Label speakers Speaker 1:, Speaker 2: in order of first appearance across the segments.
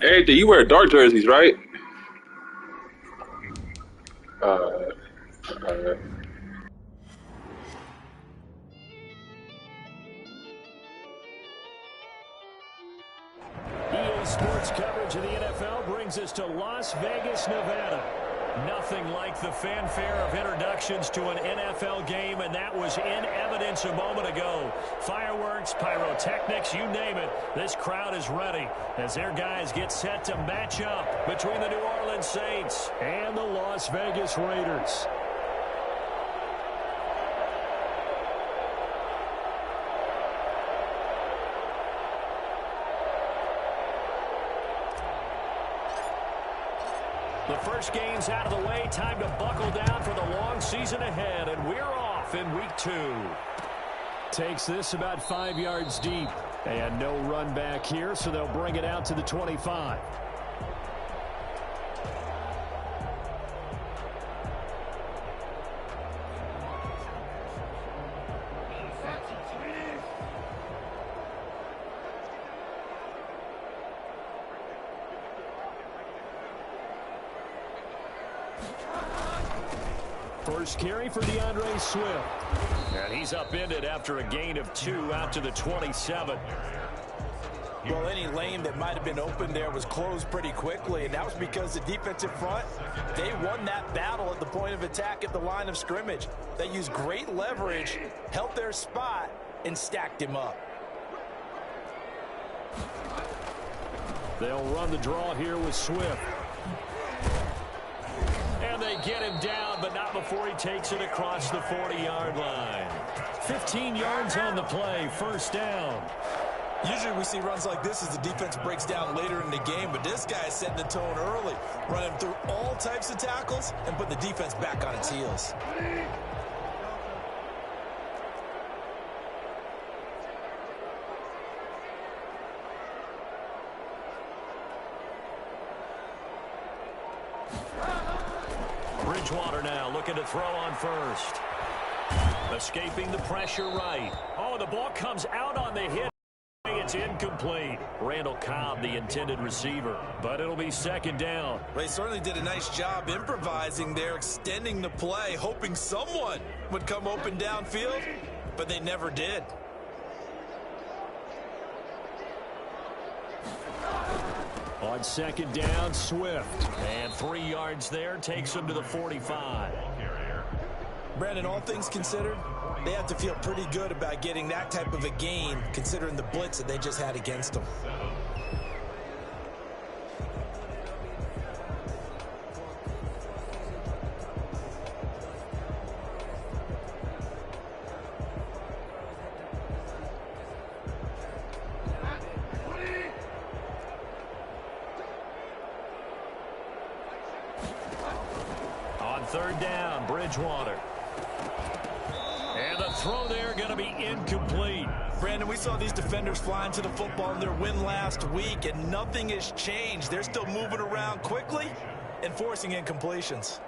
Speaker 1: Everything. You wear dark jerseys, right? Uh, uh,
Speaker 2: EA Sports coverage of the NFL brings us to Las Vegas, Nevada. Nothing like the fanfare of introductions to an NFL game, and that was in evidence a moment ago. Fireworks, pyrotechnics, you name it. This crowd is ready as their guys get set to match up between the New Orleans Saints and the Las Vegas Raiders. The first game's out of the way. Time to buckle down for the long season ahead, and we're off in week 2. Takes this about 5 yards deep. And no run back here, so they'll bring it out to the 25. First carry for DeAndre Swift. And he's upended after a gain of 2 out to the 27.
Speaker 3: Well, any lane that might have been open there was closed pretty quickly, and that was because the defensive front, they won that battle at the point of attack at the line of scrimmage. They used great leverage, held their spot, and stacked him up.
Speaker 2: They'll run the draw here with Swift. And they get him down, but not before he takes it across the 40-yard line. 15 yards on the play, first down.
Speaker 3: Usually we see runs like this as the defense breaks down later in the game, but this guy is setting the tone early, running through all types of tackles and put the defense back on its heels.
Speaker 2: Bridgewater now looking to throw on first. Escaping the pressure right. Oh, the ball comes out on the hit. It's incomplete. Randall Cobb, the intended receiver, but it'll be second down.
Speaker 3: Well, he certainly did a nice job improvising there, extending the play, hoping someone would come open downfield, but they never did.
Speaker 2: On second down, Swift. And 3 yards there, takes him to the 45.
Speaker 3: Brandon, all things considered, they have to feel pretty good about getting that type of a gain, considering the blitz that they just had against them.
Speaker 2: On third down, Bridgewater. And the throw there going to be incomplete.
Speaker 3: Brandon, we saw these defenders flying to the football in their win last week, and nothing has changed. They're still moving around quickly and forcing incompletions.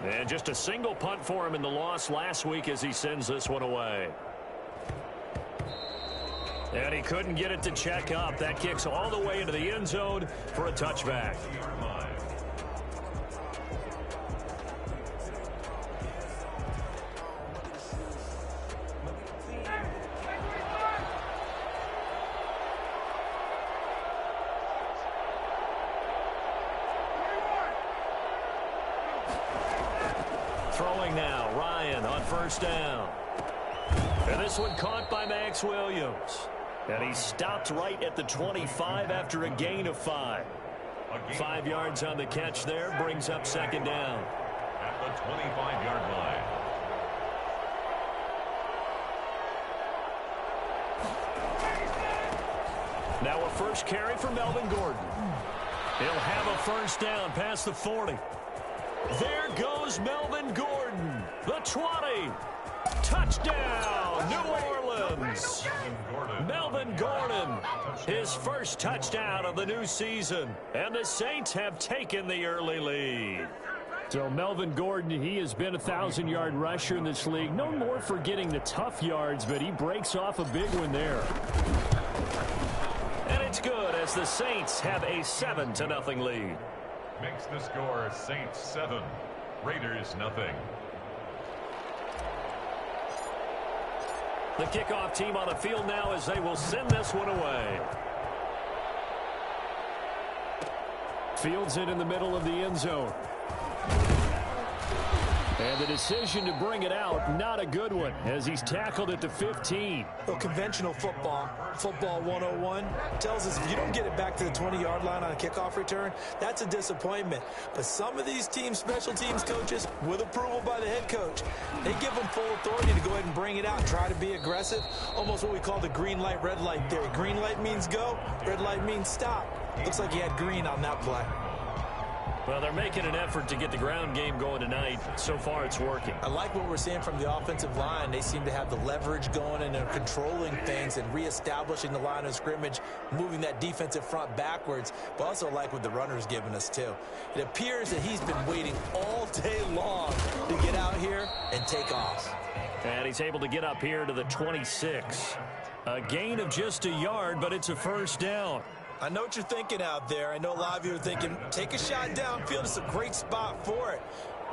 Speaker 2: And just a single punt for him in the loss last week as he sends this one away. And he couldn't get it to check up. That kicks all the way into the end zone for a touchback. Throwing now, Ryan on first down. And this one caught by Max Williams. And he stopped right at the 25 after a gain of 5. 5 yards on the catch there, brings up second down.
Speaker 4: At the 25-yard line.
Speaker 2: Now a first carry for Melvin Gordon. He'll have a first down past the 40. There goes Melvin Gordon. The 20. Touchdown, New Orleans. Melvin Gordon, his first touchdown of the new season. And the Saints have taken the early lead. So Melvin Gordon, he has been a 1,000-yard rusher in this league. Known more for getting the tough yards, but he breaks off a big one there. And it's good as the Saints have a 7-0 lead.
Speaker 4: Makes the score Saints 7, Raiders nothing.
Speaker 2: The kickoff team on the field now as they will send this one away. Fields it in the middle of the end zone. And the decision to bring it out, not a good one, as he's tackled at the 15.
Speaker 3: Well, conventional football 101, tells us if you don't get it back to the 20-yard line on a kickoff return, that's a disappointment. But some of these teams, special teams coaches, with approval by the head coach, they give them full authority to go ahead and bring it out and try to be aggressive. Almost what we call the green light, red light theory. Green light means go, red light means stop. Looks like he had green on that play.
Speaker 2: Well, they're making an effort to get the ground game going tonight. So far, it's working.
Speaker 3: I like what we're seeing from the offensive line. They seem to have the leverage going and they're controlling things and reestablishing the line of scrimmage, moving that defensive front backwards. But also like what the runner's giving us, too. It appears that he's been waiting all day long to get out here and take off.
Speaker 2: And he's able to get up here to the 26. A gain of just a yard, but it's a first down.
Speaker 3: I know what you're thinking out there. I know a lot of you are thinking, take a shot downfield. It's a great spot for it.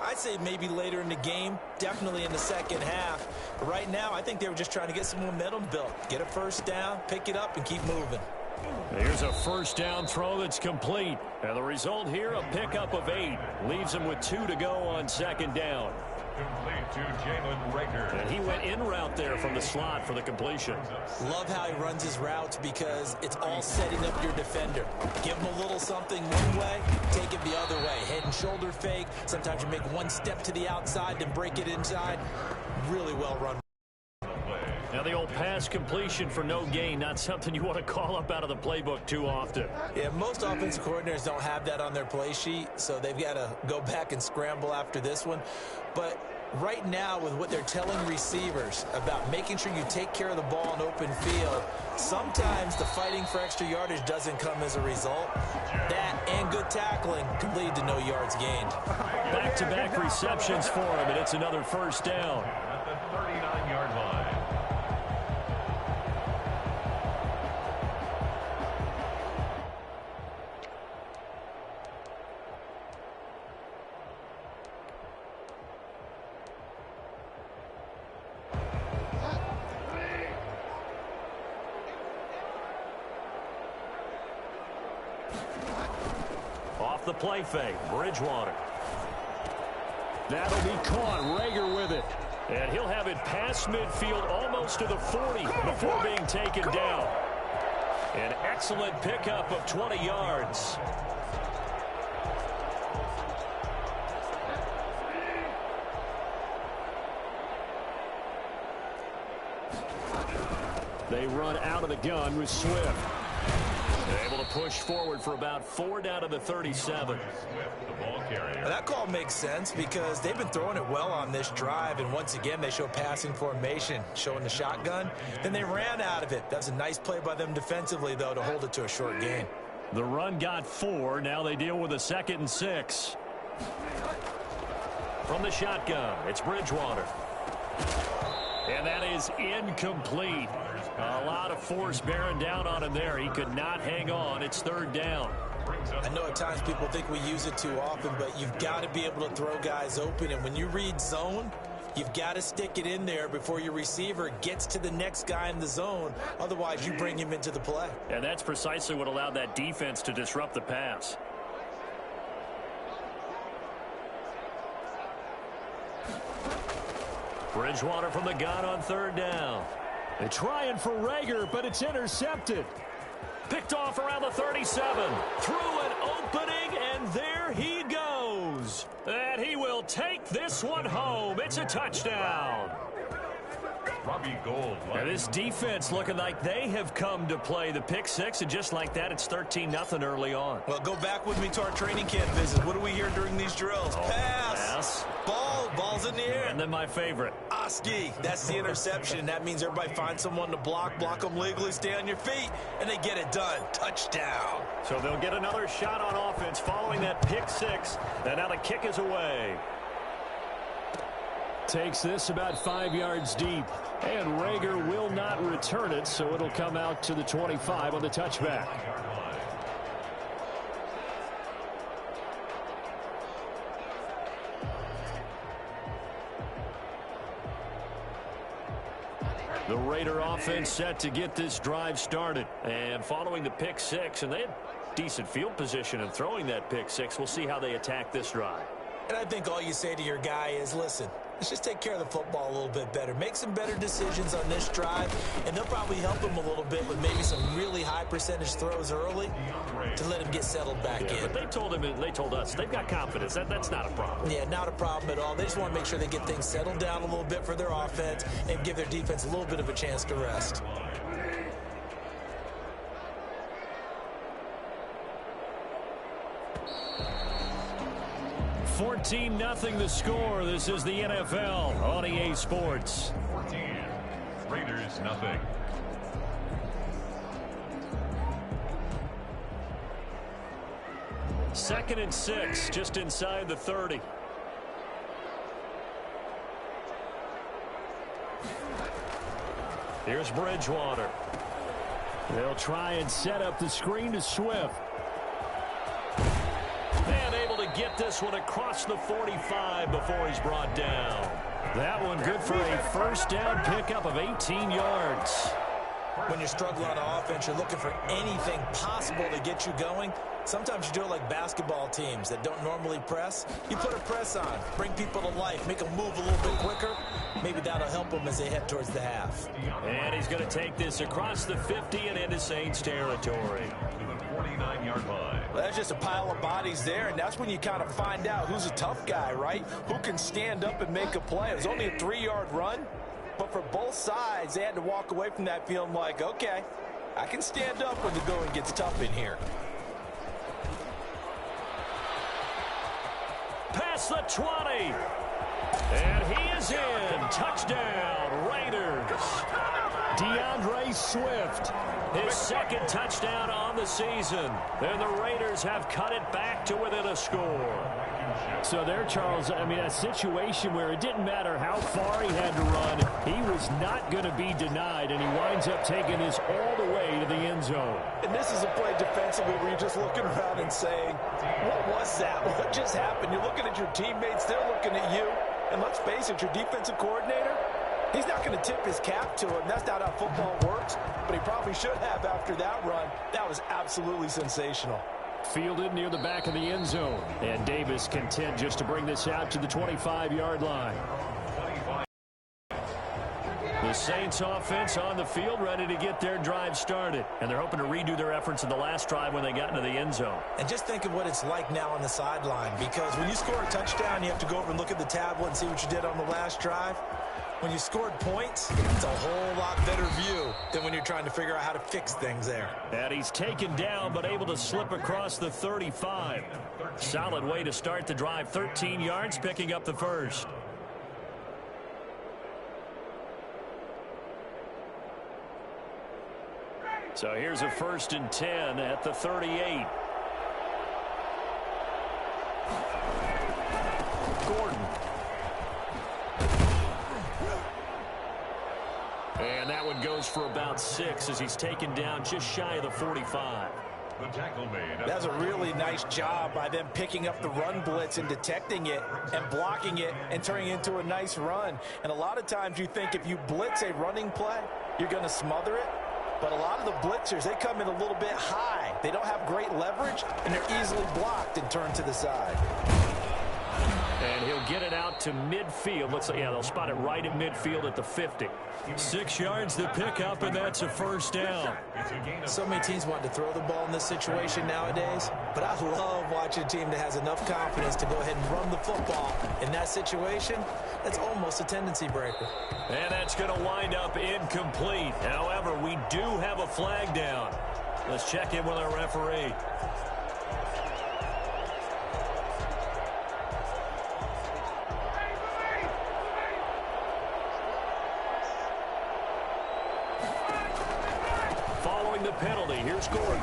Speaker 3: I'd say maybe later in the game, definitely in the second half. But right now, I think they were just trying to get some momentum built. Get a first down, pick it up, and keep moving.
Speaker 2: Here's a first down throw that's complete. And the result here, a pickup of 8. Leaves him with 2 to go on second down.
Speaker 4: Complete to Jalen Reagor.
Speaker 2: And he went in route there from the slot for the completion.
Speaker 3: Love how he runs his routes because it's all setting up your defender. Give him a little something one way, take it the other way. Head and shoulder fake. Sometimes you make one step to the outside, then break it inside. Really well run.
Speaker 2: Now the old pass completion for no gain, not something you want to call up out of the playbook too often.
Speaker 3: Yeah, most offensive coordinators don't have that on their play sheet, so they've got to go back and scramble after this one. But right now, with what they're telling receivers about making sure you take care of the ball in open field, sometimes the fighting for extra yardage doesn't come as a result. That and good tackling can lead to no yards gained.
Speaker 2: Back-to-back receptions for him, and it's another first down.
Speaker 4: At the 39-yard line.
Speaker 2: Off the play fake, Bridgewater. That'll be caught. Reagor with it. And he'll have it past midfield almost to the 40 before being taken down. An excellent pickup of 20 yards. They run out of the gun with Swift. They're able to push forward for about 4 down to the 37.
Speaker 3: Well, that call makes sense because they've been throwing it well on this drive, and once again they show passing formation, showing the shotgun. Then they ran out of it. That's a nice play by them defensively, though, to hold it to a short gain.
Speaker 2: The run got 4. Now they deal with a 2nd and 6. From the shotgun, it's Bridgewater. And that is incomplete. A lot of force bearing down on him there. He could not hang on. It's 3rd down.
Speaker 3: I know at times people think we use it too often, but you've got to be able to throw guys open. And when you read zone, you've got to stick it in there before your receiver gets to the next guy in the zone. Otherwise, you bring him into the play.
Speaker 2: And that's precisely what allowed that defense to disrupt the pass. Bridgewater from the gun on 3rd down. They're trying for Reagor, but it's intercepted. Picked off around the 37. Through an opening, and there he goes. And he will take this one home. It's a touchdown.
Speaker 4: Robbie Gould.
Speaker 2: And this defense looking like they have come to play. The pick 6, and just like that, it's 13-0 early on.
Speaker 3: Well, go back with me to our training camp visit. What do we hear during these drills? Pass.
Speaker 2: Yes.
Speaker 3: Ball's in the air.
Speaker 2: And then my favorite.
Speaker 3: Oski, that's the interception. That means everybody finds someone to block them legally, stay on your feet, and they get it done. Touchdown.
Speaker 2: So they'll get another shot on offense following that pick six. And now the kick is away. Takes this about 5 yards deep. And Reagor will not return it, so it'll come out to the 25 on the touchback. The Raider offense set to get this drive started. And following the pick six, and they had decent field position in throwing that pick six. We'll see how they attack this drive.
Speaker 3: And I think all you say to your guy is, listen, let's just take care of the football a little bit better. Make some better decisions on this drive, and they'll probably help him a little bit with maybe some really high percentage throws early to let him get settled back in.
Speaker 2: But they told us, they've got confidence. That's not a problem.
Speaker 3: Yeah, not a problem at all. They just want to make sure they get things settled down a little bit for their offense and give their defense a little bit of a chance to rest.
Speaker 2: $14-0 the score. This is the NFL on EA Sports.
Speaker 4: 14. Raiders nothing.
Speaker 2: Second and 6, just inside the 30. Here's Bridgewater. They'll try and set up the screen to Swift. And able to get this one across the 45 before he's brought down. That one good for a first down pickup of 18 yards.
Speaker 3: When you're struggling on offense, you're looking for anything possible to get you going. Sometimes you do it like basketball teams that don't normally press. You put a press on, bring people to life, make them move a little bit quicker. Maybe that'll help them as they head towards the half.
Speaker 2: And he's going to take this across the 50 and into Saints territory.
Speaker 4: To the 49-yard line.
Speaker 3: Well, that's just a pile of bodies there, and that's when you kind of find out who's a tough guy, right? Who can stand up and make a play. It was only a 3-yard run, but for both sides, they had to walk away from that feeling like, okay, I can stand up when the going gets tough in here.
Speaker 2: Past the 20. And he is in. Touchdown, Raiders. DeAndre Swift, his second touchdown on the season. And the Raiders have cut it back to within a score. So there, Charles, I mean, a situation where it didn't matter how far he had to run, he was not going to be denied, and he winds up taking this all the way to the end zone.
Speaker 3: And this is a play defensively where you're just looking around and saying, what was that? What just happened? You're looking at your teammates, they're looking at you. And let's face it, your defensive coordinator, he's not going to tip his cap to him. That's not how football works, but he probably should have after that run. That was absolutely sensational.
Speaker 2: Fielded near the back of the end zone. And Davis content just to bring this out to the 25-yard line. The Saints offense on the field ready to get their drive started. And they're hoping to redo their efforts in the last drive when they got into the end zone.
Speaker 3: And just think of what it's like now on the sideline, because when you score a touchdown, you have to go over and look at the tablet and see what you did on the last drive. When you scored points, it's a whole lot better view than when you're trying to figure out how to fix things there.
Speaker 2: And he's taken down but able to slip across the 35. Solid way to start the drive. 13 yards, picking up the first. So here's a 1st and 10 at the 38. Gordon. And that one goes for about 6 as he's taken down just shy of the 45.
Speaker 4: The tackle made.
Speaker 3: That's a really nice job by them picking up the run blitz and detecting it and blocking it and turning it into a nice run. And a lot of times you think if you blitz a running play, you're going to smother it. But a lot of the blitzers, they come in a little bit high. They don't have great leverage, and they're easily blocked and turned to the side.
Speaker 2: And he'll get it out to midfield. They'll spot it right at midfield at the 50. 6 yards to pick up, and that's a first down.
Speaker 3: So many teams want to throw the ball in this situation nowadays, but I love watching a team that has enough confidence to go ahead and run the football. In that situation, that's almost a tendency breaker.
Speaker 2: And that's going to wind up incomplete. However, we do have a flag down. Let's check in with our referee. penalty. Here's Gordon.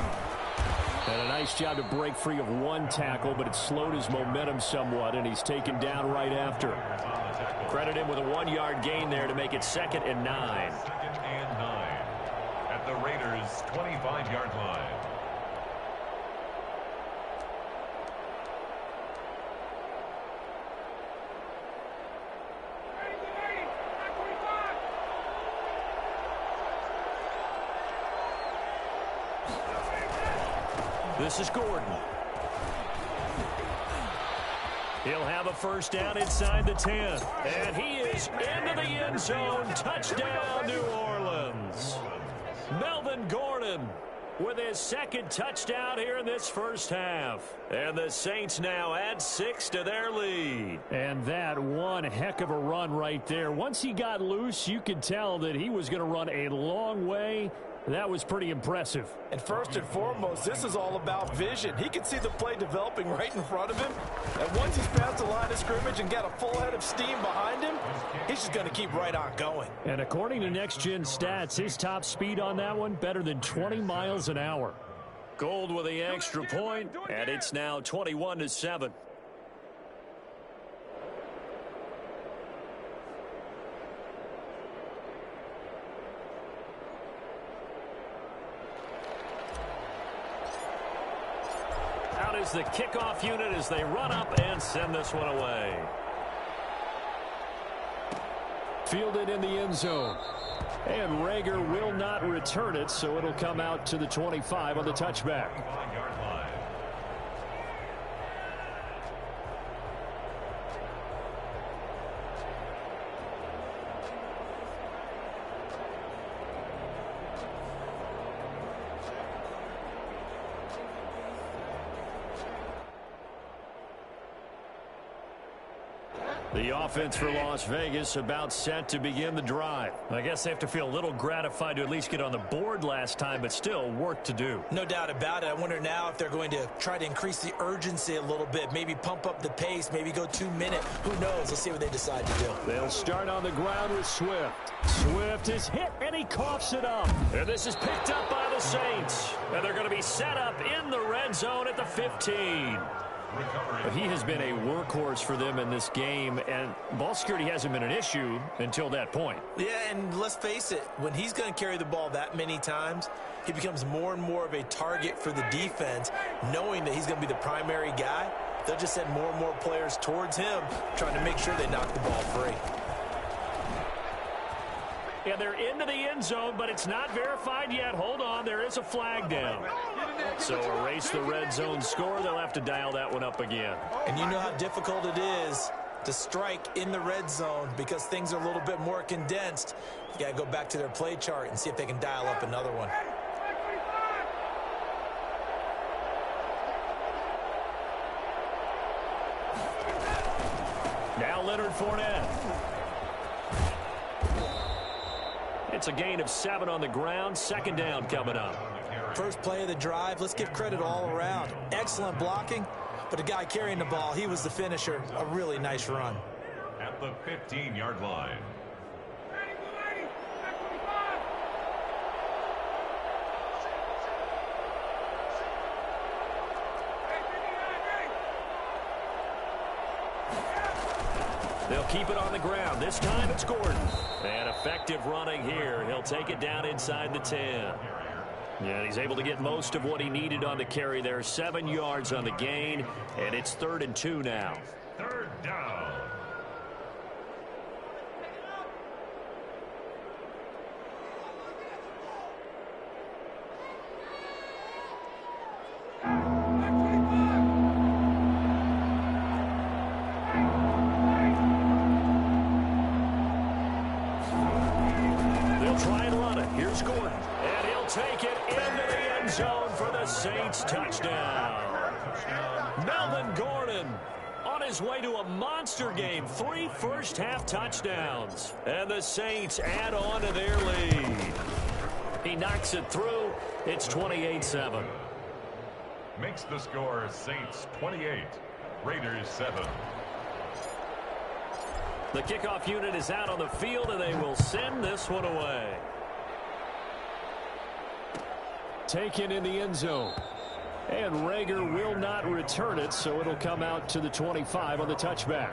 Speaker 2: And a nice job to break free of one tackle, but it slowed his momentum somewhat, and he's taken down right after. Credit him with a 1-yard gain there to make it 2nd and 9.
Speaker 4: 2nd and 9 at the Raiders' 25-yard line.
Speaker 2: This is Gordon. He'll have a first down inside the 10. And he is into the end zone. Touchdown, New Orleans. Melvin Gordon with his 2nd touchdown here in this first half. And the Saints now add 6 to their lead. And that one heck of a run right there. Once he got loose, you could tell that he was going to run a long way. That was pretty impressive.
Speaker 3: And first and foremost, this is all about vision. He can see the play developing right in front of him. And once he's past the line of scrimmage and got a full head of steam behind him, he's just going to keep right on going.
Speaker 2: And according to Next Gen Stats, his top speed on that one, better than 20 miles an hour. Gold with the extra point, and it's now 21-7. Out is the kickoff unit as they run up and send this one away. Fielded in the end zone. And Rager will not return it, so it'll come out to the 25 on the touchback.
Speaker 4: 25-yard line.
Speaker 2: The offense for Las Vegas about set to begin the drive. I guess they have to feel a little gratified to at least get on the board last time, but still work to do.
Speaker 3: No doubt about it. I wonder now if they're going to try to increase the urgency a little bit, maybe pump up the pace, maybe go 2-minute. Who knows? Let's see what they decide to do.
Speaker 2: They'll start on the ground with Swift. Swift is hit, and he coughs it up. And this is picked up by the Saints. And they're going to be set up in the red zone at the 15. But he has been a workhorse for them in this game, and ball security hasn't been an issue until that point.
Speaker 3: Yeah, and let's face it, when he's going to carry the ball that many times, he becomes more and more of a target for the defense, knowing that he's going to be the primary guy. They'll just send more and more players towards him, trying to make sure they knock the ball free.
Speaker 2: Yeah, they're into the end zone, but it's not verified yet. Hold on, there is a flag down. So erase the red zone score. They'll have to dial that one up again.
Speaker 3: And you know how difficult it is to strike in the red zone because things are a little bit more condensed. You got to go back to their play chart and see if they can dial up another one.
Speaker 2: Now Leonard Fournette. It's a gain of 7 on the ground. 2nd down coming up.
Speaker 3: First play of the drive. Let's give credit all around. Excellent blocking, but the guy carrying the ball, he was the finisher. A really nice run.
Speaker 4: At the 15-yard line.
Speaker 2: They'll keep it on the ground. This time it's Gordon. And effective running here. He'll take it down inside the 10. Yeah, he's able to get most of what he needed on the carry there. 7 yards on the gain, and it's 3rd and 2 now.
Speaker 4: 3rd down.
Speaker 2: Touchdown. Melvin Gordon on his way to a monster game. 3 first-half touchdowns. And the Saints add on to their lead. He knocks it through. It's 28-7.
Speaker 4: Makes the score Saints 28, Raiders 7.
Speaker 2: The kickoff unit is out on the field, and they will send this one away. taken in the end zone. And Rager will not return it, so it'll come out to the 25 on the touchback.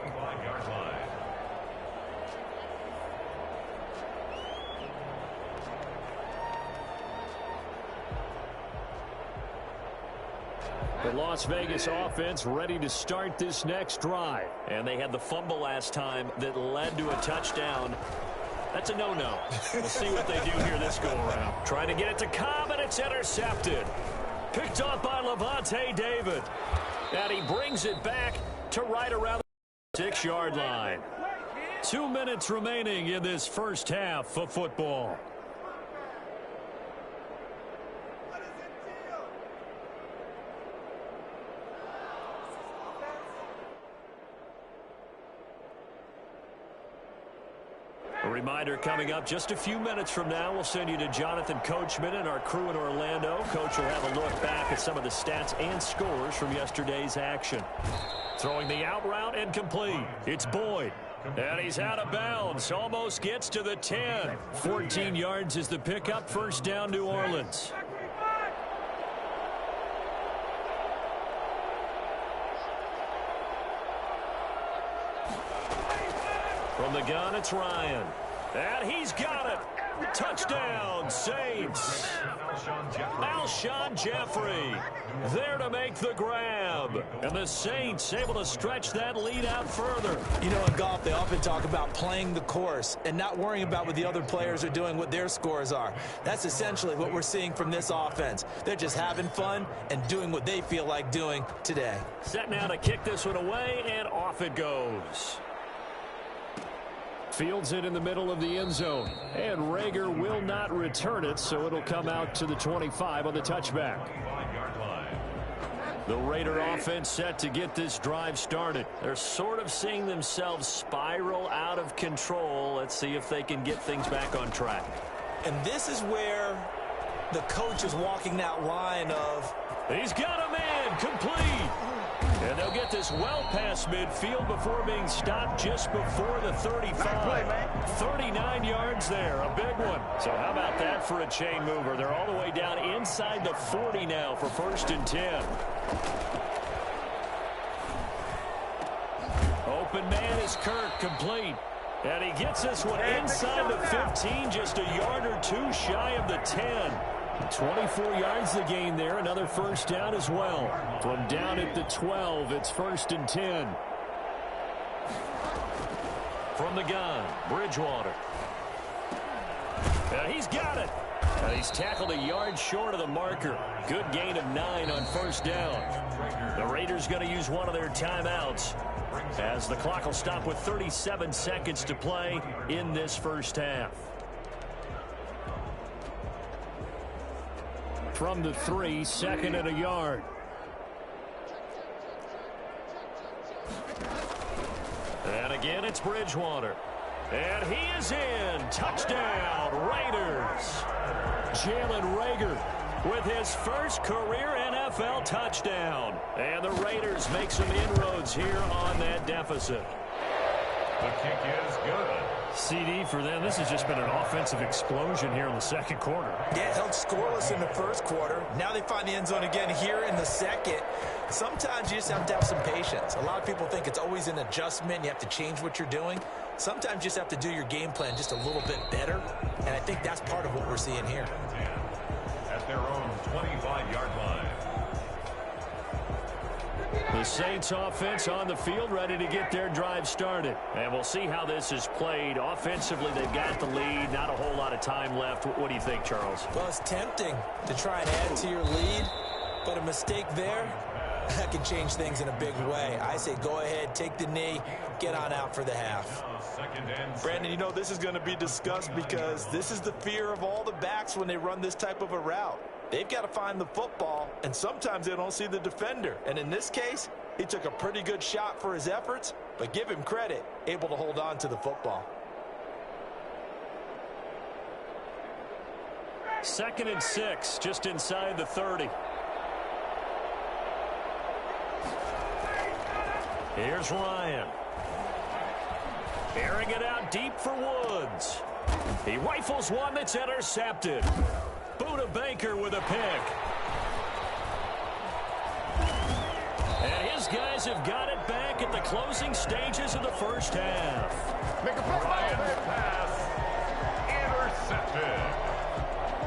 Speaker 2: The Las Vegas offense ready to start this next drive. And they had the fumble last time that led to a touchdown. That's a no-no. We'll see what they do here this go-around. Trying to get it to Cobb, and it's intercepted. Picked off by Lavonte David. And he brings it back to right around the 6-yard line. 2 minutes remaining in this first half of football. A reminder coming up just a few minutes from now, we'll send you to Jonathan Coachman and our crew in Orlando. Coach will have a look back at some of the stats and scores from yesterday's action. Throwing the out route and complete. It's Boyd. And he's out of bounds. Almost gets to the 10. 14 yards is the pickup. First down, New Orleans. From the gun, it's Ryan. And he's got it. Touchdown, Saints. Alshon Jeffrey there to make the grab. And the Saints able to stretch that lead out further.
Speaker 3: You know, in golf, they often talk about playing the course and not worrying about what the other players are doing, what their scores are. That's essentially what we're seeing from this offense. They're just having fun and doing what they feel like doing today.
Speaker 2: Set now to kick this one away, and off it goes. Fields it in the middle of the end zone. And Rager will not return it, so it'll come out to the 25 on the touchback. The Raider offense set to get this drive started. They're sort of seeing themselves spiral out of control. Let's see if they can get things back on track.
Speaker 3: And this is where the coach is walking that line of...
Speaker 2: He's got a man complete. And they'll get this well past midfield before being stopped just before the 35. 39 yards there, a big one. So how about that for a chain mover? They're all the way down inside the 40 now for 1st and 10. Open man is Kirk, complete. And he gets this one inside the 15, just a yard or two shy of the 10. 24 yards the gain there. Another first down as well. From down at the 12, it's 1st and 10. From the gun, Bridgewater. He's got it. And he's tackled a yard short of the marker. Good gain of 9 on first down. The Raiders going to use one of their timeouts as the clock will stop with 37 seconds to play in this first half. From the 3, 2nd and a yard. And again, it's Bridgewater. And he is in. Touchdown, Raiders. Jalen Rager with his first career NFL touchdown. And the Raiders make some inroads here on that deficit.
Speaker 4: The kick is good.
Speaker 2: CD for them. This has just been an offensive explosion here in the second quarter.
Speaker 3: Yeah, held scoreless in the first quarter. Now they find the end zone again here in the second. Sometimes you just have to have some patience. A lot of people think it's always an adjustment. You have to change what you're doing. Sometimes you just have to do your game plan just a little bit better. And I think that's part of what we're seeing here.
Speaker 4: At their own 25-yard line.
Speaker 2: The Saints offense on the field ready to get their drive started. And we'll see how this is played. Offensively, they've got the lead. Not a whole lot of time left. What do you think, Charles?
Speaker 3: Well, it's tempting to try and add to your lead, but a mistake there, that can change things in a big way. I say go ahead, take the knee, get on out for the half.
Speaker 5: Brandon, you know this is going to be discussed because this is the fear of all the backs when they run this type of a route. They've got to find the football, and sometimes they don't see the defender. And in this case, he took a pretty good shot for his efforts, but give him credit, able to hold on to the football.
Speaker 2: 2nd and 6, just inside the 30. Here's Ryan. Airing it out deep for Woods. He rifles one that's intercepted. Buda Baker with a pick. And his guys have got it back at the closing stages of the first half.
Speaker 4: Make a Bryant's pass intercepted.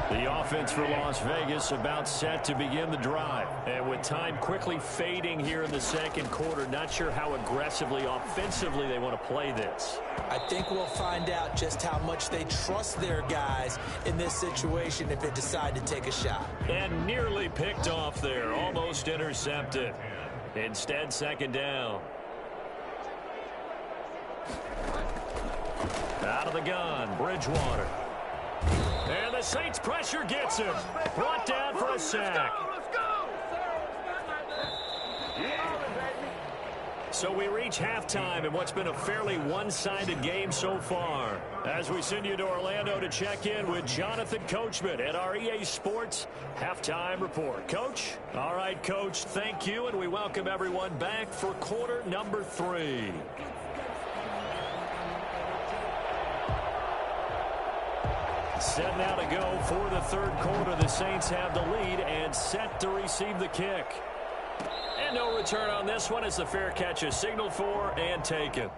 Speaker 2: The offense for Las Vegas about set to begin the drive. And with time quickly fading here in the second quarter, not sure how aggressively, offensively they want to play this.
Speaker 3: I think we'll find out just how much they trust their guys in this situation if they decide to take a shot.
Speaker 2: And nearly picked off there, almost intercepted. Instead, second down. Out of the gun, Bridgewater. And the Saints pressure gets him. Brought down for a sack. So we reach halftime in what's been a fairly one-sided game so far. As we send you to Orlando to check in with Jonathan Coachman at our EA Sports Halftime Report. Coach? All right, Coach, thank you, and we welcome everyone back for quarter number 3. Set now to go for the third quarter. The Saints have the lead and set to receive the kick. And no return on this one as the fair catch is signaled for and taken.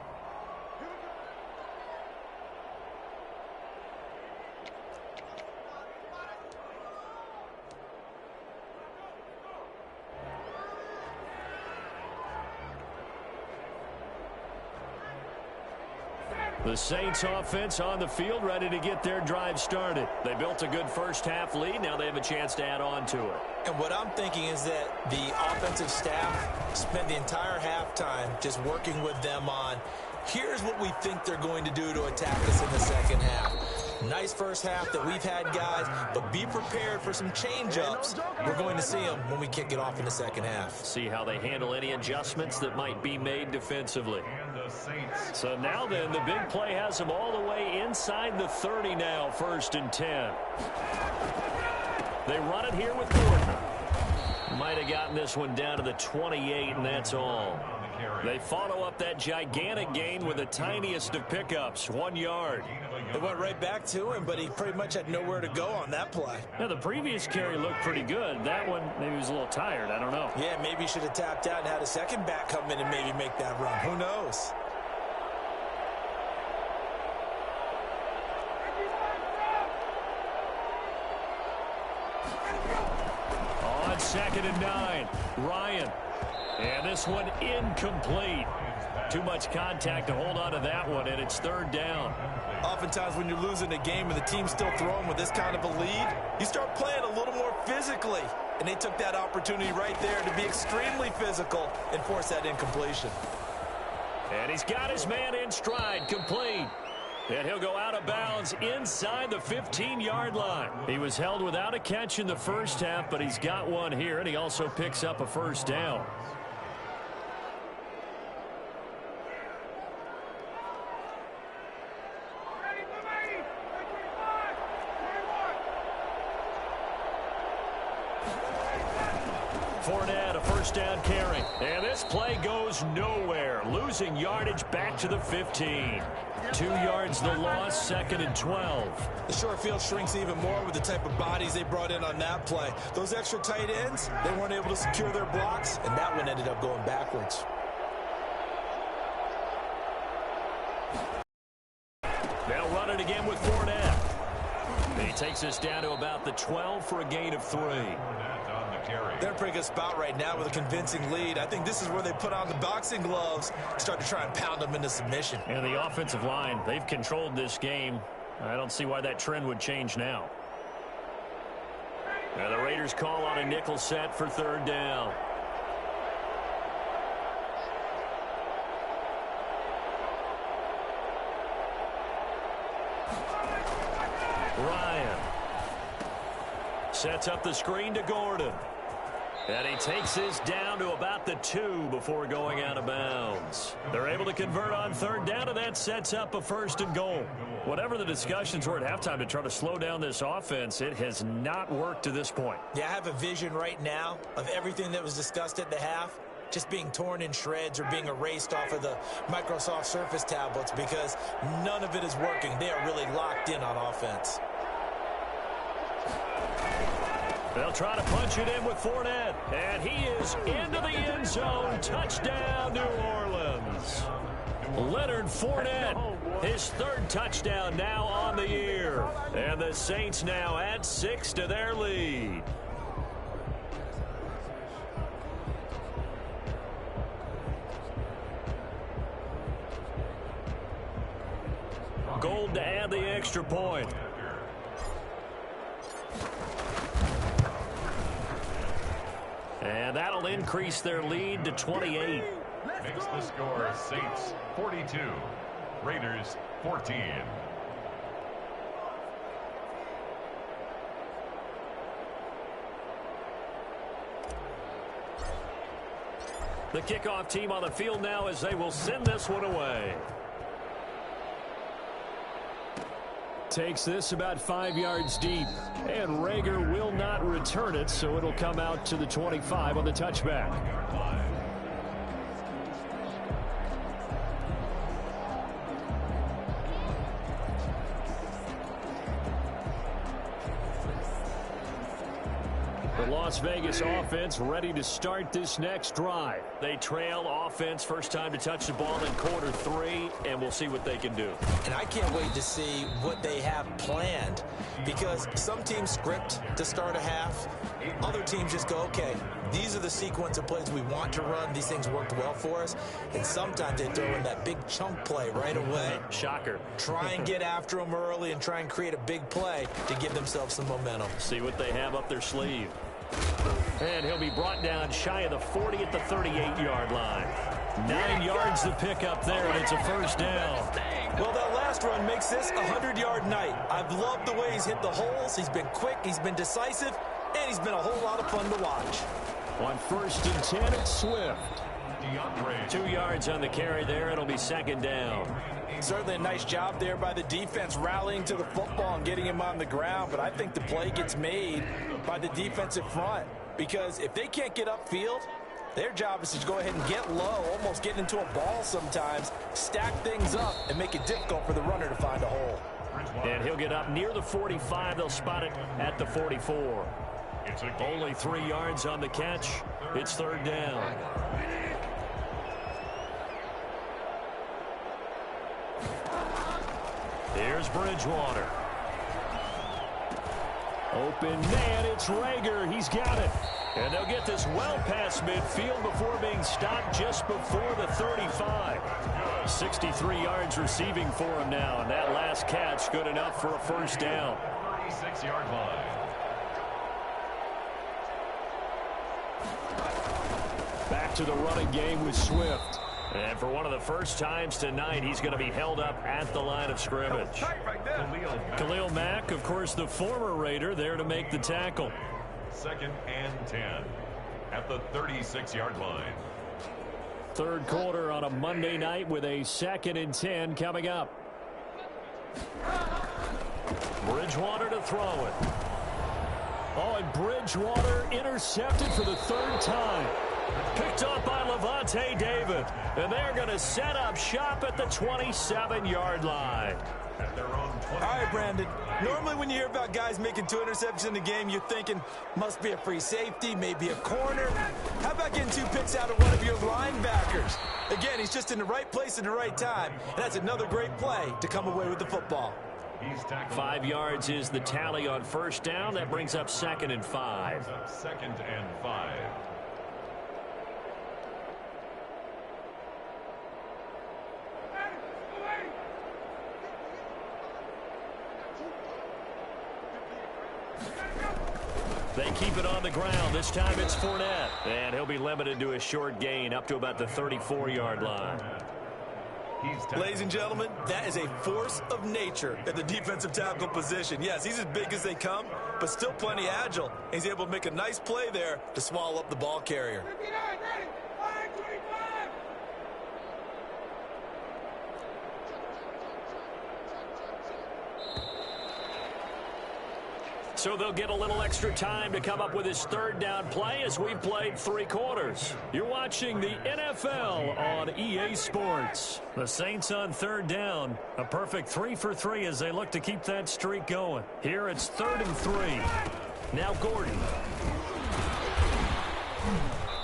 Speaker 2: The Saints offense on the field, ready to get their drive started. They built a good first half lead. Now they have a chance to add on to it.
Speaker 3: And what I'm thinking is that the offensive staff spent the entire halftime just working with them on, here's what we think they're going to do to attack us in the second half. Nice first half that we've had, guys, but be prepared for some change-ups. We're going to see them when we kick it off in the second half.
Speaker 2: See how they handle any adjustments that might be made defensively. So now then, the big play has them all the way inside the 30 now, 1st and 10. They run it here with Gordon. Might have gotten this one down to the 28, and that's all. They follow up that gigantic gain with the tiniest of pickups, 1 yard.
Speaker 3: They went right back to him, but he pretty much had nowhere to go on that play.
Speaker 2: Now, the previous carry looked pretty good. That one, maybe he was a little tired. I don't know.
Speaker 3: Yeah, maybe he should have tapped out and had a second back come in and maybe make that run. Who knows?
Speaker 2: On 2nd and 9, Ryan. And this one incomplete. Too much contact to hold on to that one, and it's 3rd down.
Speaker 3: Oftentimes when you're losing a game and the team's still throwing with this kind of a lead, you start playing a little more physically. And they took that opportunity right there to be extremely physical and force that incompletion.
Speaker 2: And he's got his man in stride, complete. And he'll go out of bounds inside the 15-yard line. He was held without a catch in the first half, but he's got one here, and he also picks up a 1st down. Fournette, a 1st down carry. And this play goes nowhere. Losing yardage back to the 15. 2 yards the loss, 2nd and 12.
Speaker 3: The short field shrinks even more with the type of bodies they brought in on that play. Those extra tight ends, they weren't able to secure their blocks, and that one ended up going backwards.
Speaker 2: They'll run it again with Fournette. He takes us down to about the 12 for a gain of 3.
Speaker 3: They're in a pretty good spot right now with a convincing lead. I think this is where they put on the boxing gloves, start to try and pound them into submission.
Speaker 2: And the offensive line, they've controlled this game. I don't see why that trend would change now. Now the Raiders call on a nickel set for 3rd down. Ryan sets up the screen to Gordon. And he takes this down to about the 2 before going out of bounds. They're able to convert on 3rd down, and that sets up a 1st and goal. Whatever the discussions were at halftime to try to slow down this offense, it has not worked to this point.
Speaker 3: Yeah, I have a vision right now of everything that was discussed at the half just being torn in shreds or being erased off of the Microsoft Surface tablets because none of it is working. They are really locked in on offense.
Speaker 2: They'll try to punch it in with Fournette. And he is into the end zone. Touchdown, New Orleans. Leonard Fournette, his third touchdown now on the year. And the Saints now add 6 to their lead. Gold to add the extra point. And that'll increase their lead to 28.
Speaker 4: Makes the score Saints 42, Raiders 14.
Speaker 2: The kickoff team on the field now as they will send this one away. Takes this about 5 yards deep. And Rager will not return it, so it'll come out to the 25 on the touchback. The Las Vegas offense ready to start this next drive. They trail offense first time to touch the ball in quarter 3, and we'll see what they can do.
Speaker 3: And I can't wait to see what they have planned, because some teams script to start a half. Other teams just go, okay, these are the sequence of plays we want to run. These things worked well for us. And sometimes they throw in that big chunk play right away.
Speaker 2: Shocker.
Speaker 3: Try and get after them early and try and create a big play to give themselves some momentum.
Speaker 2: See what they have up their sleeve. And he'll be brought down shy of the 40 at the 38-yard line. 9 yards to pick up there, and it's a first down.
Speaker 3: Well, that last run makes this a 100-yard night. I've loved the way he's hit the holes. He's been quick, he's been decisive, and he's been a whole lot of fun to watch.
Speaker 2: On 1st and 10, it's Swift. 2 yards on the carry there. It'll be second down.
Speaker 3: Certainly a nice job there by the defense rallying to the football and getting him on the ground, but I think the play gets made by the defensive front, because if they can't get upfield, their job is to go ahead and get low, almost get into a ball sometimes, stack things up, and make it difficult for the runner to find a hole.
Speaker 2: And he'll get up near the 45. They'll spot it at the 44. Only 3 yards on the catch. It's third down. Here's Bridgewater. Open man, it's Rager. He's got it. And they'll get this well past midfield before being stopped just before the 35. 63 yards receiving for him now, and that last catch good enough for a first down.
Speaker 4: 36-yard line.
Speaker 2: Back to the running game with Swift. And for one of the first times tonight, he's going to be held up at the line of scrimmage. Khalil Mack, of course, the former Raider, there to make the tackle.
Speaker 4: 2nd and 10 at the 36-yard line.
Speaker 2: Third quarter on a Monday night with a 2nd and 10 coming up. Bridgewater to throw it. Oh, and Bridgewater intercepted for the 3rd time. Picked up by Levante David. And they're going to set up shop at the 27-yard line.
Speaker 4: At their own 20.
Speaker 3: All right, Brandon. Normally when you hear about guys making 2 interceptions in the game, you're thinking must be a free safety, maybe a corner. How about getting 2 picks out of one of your linebackers? Again, he's just in the right place at the right time. And that's another great play to come away with the football.
Speaker 2: 5 yards is the tally on first down. That brings up 2nd and 5.
Speaker 4: 2nd and 5.
Speaker 2: They keep it on the ground. This time it's Fournette. And he'll be limited to a short gain up to about the 34-yard line.
Speaker 3: Ladies and gentlemen, that is a force of nature at the defensive tackle position. Yes, he's as big as they come, but still plenty agile. He's able to make a nice play there to swallow up the ball carrier.
Speaker 2: So they'll get a little extra time to come up with his 3rd down play as we've played 3 quarters. You're watching the NFL on EA Sports. The Saints on 3rd down. A perfect 3 for 3 as they look to keep that streak going. Here it's 3rd and 3. Now Gordon.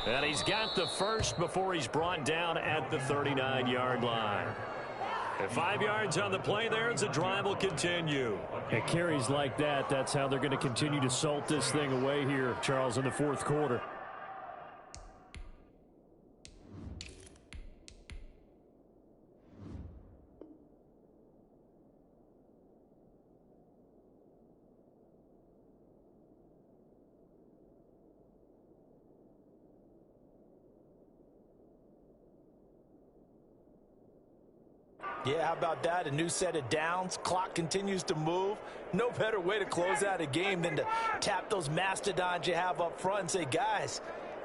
Speaker 2: And he's got the first before he's brought down at the 39-yard line. And 5 yards on the play there as the drive will continue.
Speaker 6: At carries like that, that's how they're going to continue to salt this thing away here, Charles, in the fourth quarter.
Speaker 3: Yeah, how about that? A new set of downs. Clock continues to move. No better way to close out a game than to tap those mastodons you have up front and say, guys,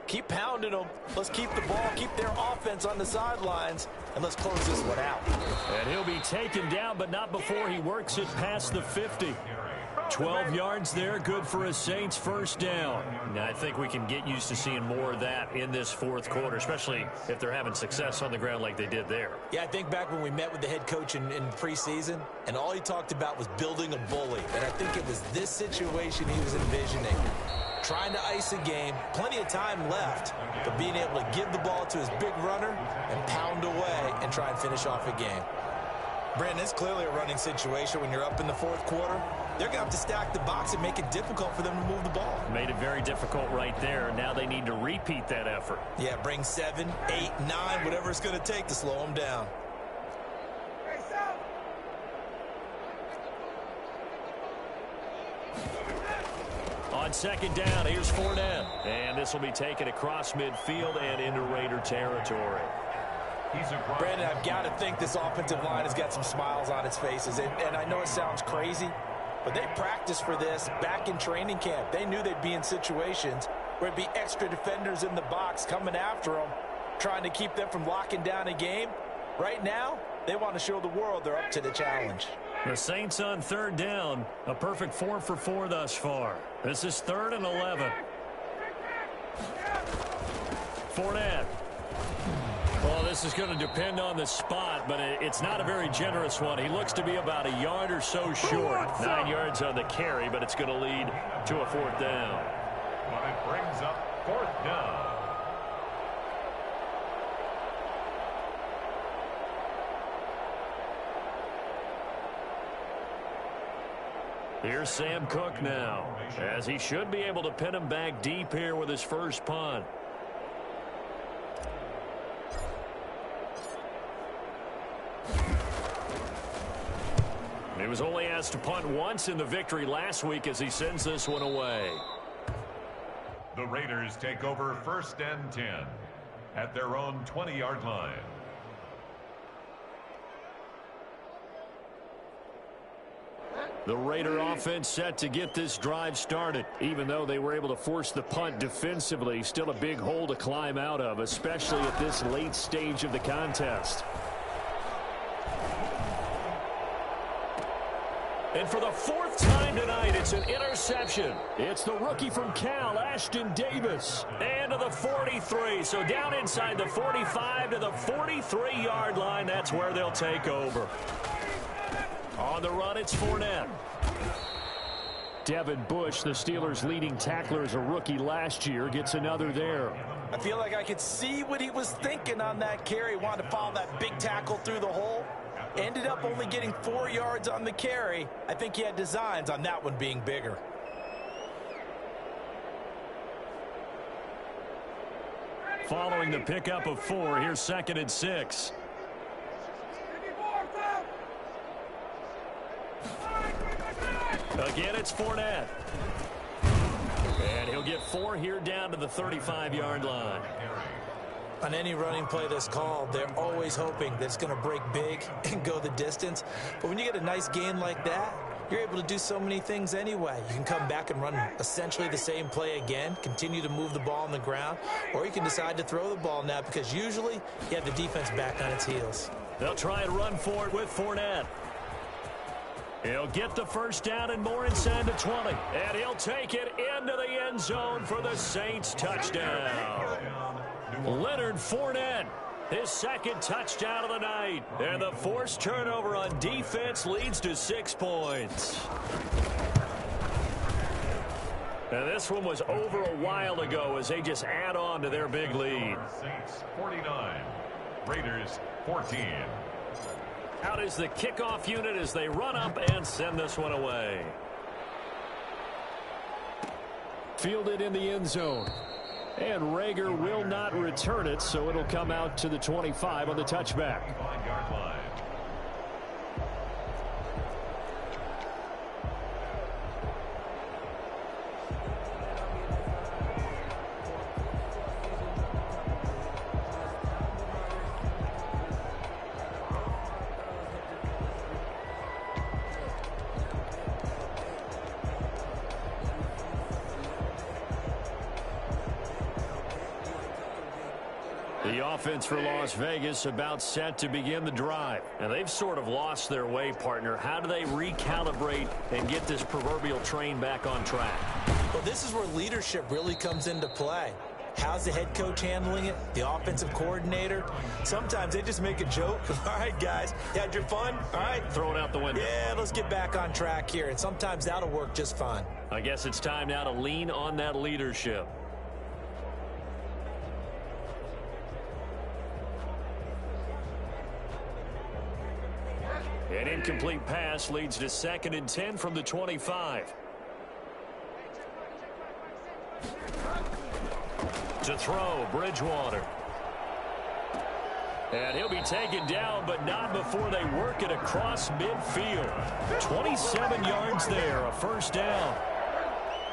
Speaker 3: keep pounding them. Let's keep the ball, keep their offense on the sidelines, and let's close this one out.
Speaker 2: And he'll be taken down, but not before he works it past the 50. 12 yards there, good for a Saints first down.
Speaker 6: Now, I think we can get used to seeing more of that in this fourth quarter, especially if they're having success on the ground like they did there.
Speaker 3: Yeah, I think back when we met with the head coach in preseason, and all he talked about was building a bully. And I think it was this situation he was envisioning. Trying to ice a game, plenty of time left, but being able to give the ball to his big runner and pound away and try and finish off a game. Brandon, it's clearly a running situation when you're up in the fourth quarter. They're going to have to stack the box and make it difficult for them to move the ball.
Speaker 6: Made it very difficult right there. Now they need to repeat that effort.
Speaker 3: Yeah, bring 7, 8, 9, whatever it's going to take to slow them down.
Speaker 2: On second down, here's Fournette. And this will be taken across midfield and into Raider territory.
Speaker 3: Brandon, I've got to think this offensive line has got some smiles on its faces. And I know it sounds crazy, but they practiced for this back in training camp. They knew they'd be in situations where it'd be extra defenders in the box coming after them, trying to keep them from locking down a game. Right now, they want to show the world they're up to the challenge.
Speaker 2: The Saints on third down, a perfect 4 for 4 thus far. This is 3rd and 11. Fournette. Well, this is going to depend on the spot, but it's not a very generous one. He looks to be about a yard or so short. 9 yards on the carry, but it's going to lead to a 4th down.
Speaker 4: But it brings up 4th down.
Speaker 2: Here's Sam Cook now, as he should be able to pin him back deep here with his first punt. He was only asked to punt once in the victory last week as he sends this one away.
Speaker 4: The Raiders take over 1st and 10 at their own 20-yard line.
Speaker 2: The Raider offense set to get this drive started. Even though they were able to force the punt defensively, still a big hole to climb out of, especially at this late stage of the contest. And for the 4th time tonight, it's an interception. It's the rookie from Cal, Ashton Davis. And to the 43. So down inside the 45 to the 43-yard line. That's where they'll take over. On the run, it's Fournette. Devin Bush, the Steelers' leading tackler as a rookie last year, gets another there.
Speaker 3: I feel like I could see what he was thinking on that carry. Wanted to follow that big tackle through the hole. Ended up only getting 4 yards on the carry. I think he had designs on that one being bigger.
Speaker 2: Following the pickup of 4, here's 2nd and 6. Again, it's Fournette. And he'll get 4 here down to the 35-yard line.
Speaker 3: On any running play that's called, they're always hoping that it's going to break big and go the distance. But when you get a nice gain like that, you're able to do so many things anyway. You can come back and run essentially the same play again, continue to move the ball on the ground, or you can decide to throw the ball now because usually you have the defense back on its heels.
Speaker 2: They'll try and run for it with Fournette. He'll get the first down and more inside the 20. And he'll take it into the end zone for the Saints touchdown. Leonard Fournette, his 2nd touchdown of the night. And the forced turnover on defense leads to 6 points. And this one was over a while ago as they just add on to their big lead.
Speaker 4: Saints 49, Raiders 14.
Speaker 2: Out is the kickoff unit as they run up and send this one away. Fielded in the end zone. And Reagor will not return it, so it'll come out to the 25 on the touchback.
Speaker 4: 5-yard line.
Speaker 2: The offense for Las Vegas about set to begin the drive. And they've sort of lost their way, partner. How do they recalibrate and get this proverbial train back on track?
Speaker 3: Well, this is where leadership really comes into play. How's the head coach handling it? The offensive coordinator? Sometimes they just make a joke. All right, guys, you had your fun? All right.
Speaker 2: Throw it out the window.
Speaker 3: Yeah, let's get back on track here. And sometimes that'll work just fine.
Speaker 2: I guess it's time now to lean on that leadership. An incomplete pass leads to 2nd and 10 from the 25. To throw, Bridgewater. And he'll be taken down, but not before they work it across midfield. 27 yards there, a first down.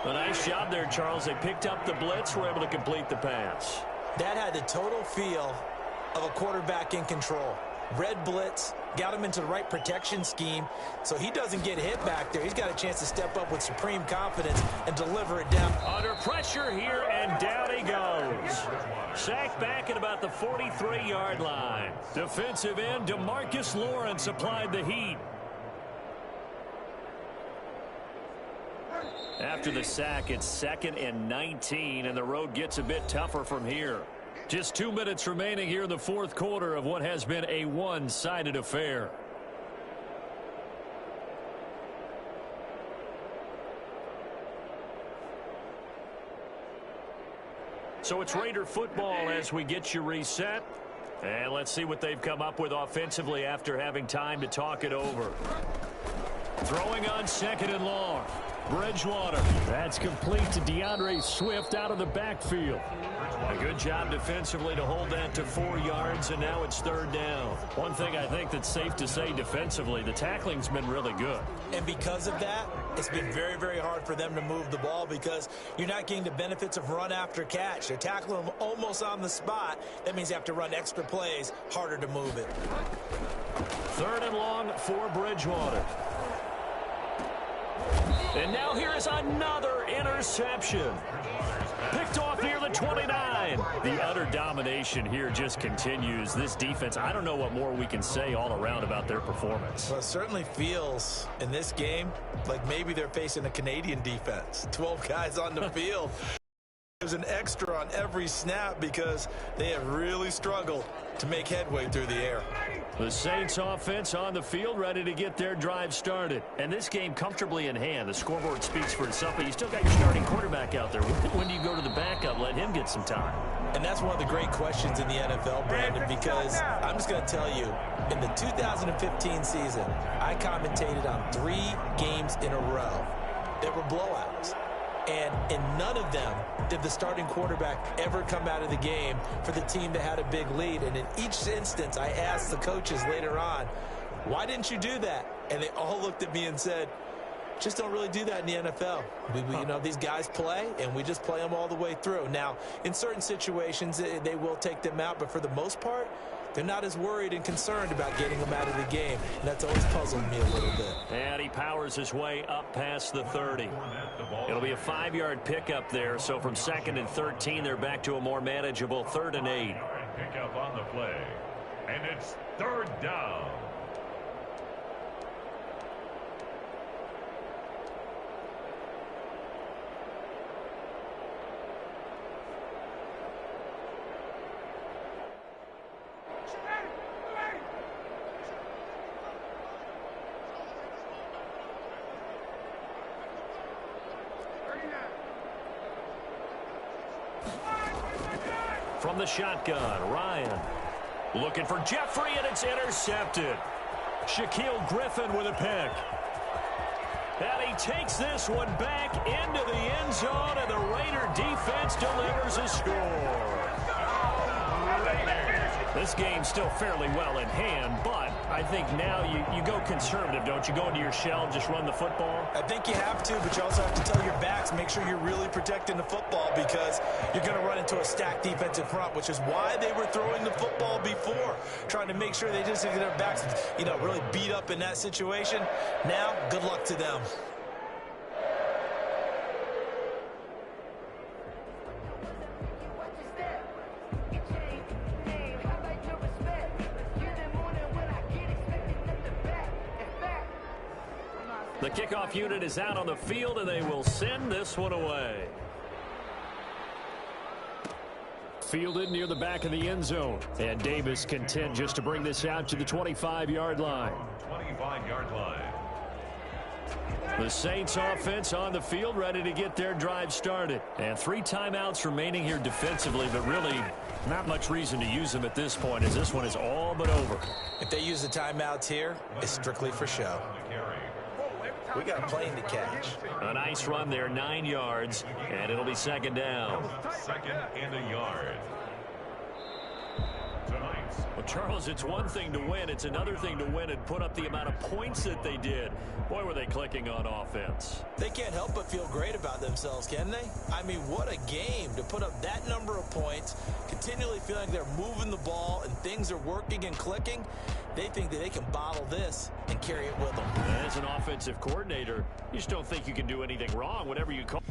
Speaker 2: A nice job there, Charles. They picked up the blitz, were able to complete the pass.
Speaker 3: That had the total feel of a quarterback in control. Red blitz, got him into the right protection scheme, so he doesn't get hit back there. He's got a chance to step up with supreme confidence and deliver it down.
Speaker 2: Under pressure here, and down he goes. Sacked back at about the 43-yard line. Defensive end DeMarcus Lawrence applied the heat. After the sack, it's 2nd and 19, and the road gets a bit tougher from here. Just 2 minutes remaining here in the fourth quarter of what has been a one-sided affair. So it's Raider football as we get you reset. And let's see what they've come up with offensively after having time to talk it over. Throwing on 2nd and long. Bridgewater. That's complete to DeAndre Swift out of the backfield. A good job defensively to hold that to 4 yards, and now it's 3rd down. One thing I think that's safe to say defensively, the tackling's been really good.
Speaker 3: And because of that, it's been very, very hard for them to move the ball because you're not getting the benefits of run after catch. They're tackling them almost on the spot. That means you have to run extra plays, harder to move it.
Speaker 2: 3rd and long for Bridgewater. And now here is another interception. Picked off near the 29. The utter domination here just continues. This defense, I don't know what more we can say all around about their performance.
Speaker 3: Well, it certainly feels in this game like maybe they're facing a Canadian defense. 12 guys on the field. There's an extra on every snap because they have really struggled to make headway through the air.
Speaker 2: The Saints offense on the field ready to get their drive started. And this game comfortably in hand. The scoreboard speaks for itself, but you still got your starting quarterback out there. When do you go to the backup? Let him get some time.
Speaker 3: And that's one of the great questions in the NFL, Brandon, because I'm just going to tell you, in the 2015 season, I commentated on 3 games in a row that were blowouts. And in none of them did the starting quarterback ever come out of the game for the team that had a big lead. And in each instance, I asked the coaches later on, why didn't you do that? And they all looked at me and said, just don't really do that in the NFL. You know, these guys play, and we just play them all the way through. Now, in certain situations, they will take them out, but for the most part, they're not as worried and concerned about getting them out of the game. And that's always puzzled me a little bit.
Speaker 2: And he powers his way up past the 30. It'll be a 5-yard pickup there. So from 2nd and 13, they're back to a more manageable 3rd and 8.
Speaker 4: Pickup on the play. And it's 3rd down.
Speaker 2: from the shotgun. Ryan looking for Jeffrey, and it's intercepted. Shaquille Griffin with a pick. And he takes this one back into the end zone, and the Raider defense delivers a score. This game's still fairly well in hand, but I think now you go conservative, don't you? Go into your shell and just run the football?
Speaker 3: I think you have to, but you also have to tell your backs, make sure you're really protecting the football because you're going to run into a stacked defensive front, which is why they were throwing the football before, trying to make sure they just get their backs, really beat up in that situation. Now, good luck to them.
Speaker 2: The kickoff unit is out on the field, and they will send this one away. Fielded near the back of the end zone. And Davis content just to bring this out to the 25-yard line.
Speaker 4: 25-yard line.
Speaker 2: The Saints offense on the field, ready to get their drive started. And 3 timeouts remaining here defensively, but really not much reason to use them at this point as this one is all but over.
Speaker 3: If they use the timeouts here, it's strictly for show. We got a plane to catch.
Speaker 2: A nice run there, 9 yards, and it'll be second down.
Speaker 4: Second and a yard.
Speaker 2: Well, Charles, it's one thing to win. It's another thing to win and put up the amount of points that they did. Boy, were they clicking on offense.
Speaker 3: They can't help but feel great about themselves, can they? I mean, what a game to put up that number of points, continually feeling like they're moving the ball and things are working and clicking. They think that they can bottle this and carry it with them.
Speaker 2: As an offensive coordinator, you just don't think you can do anything wrong, whatever you call.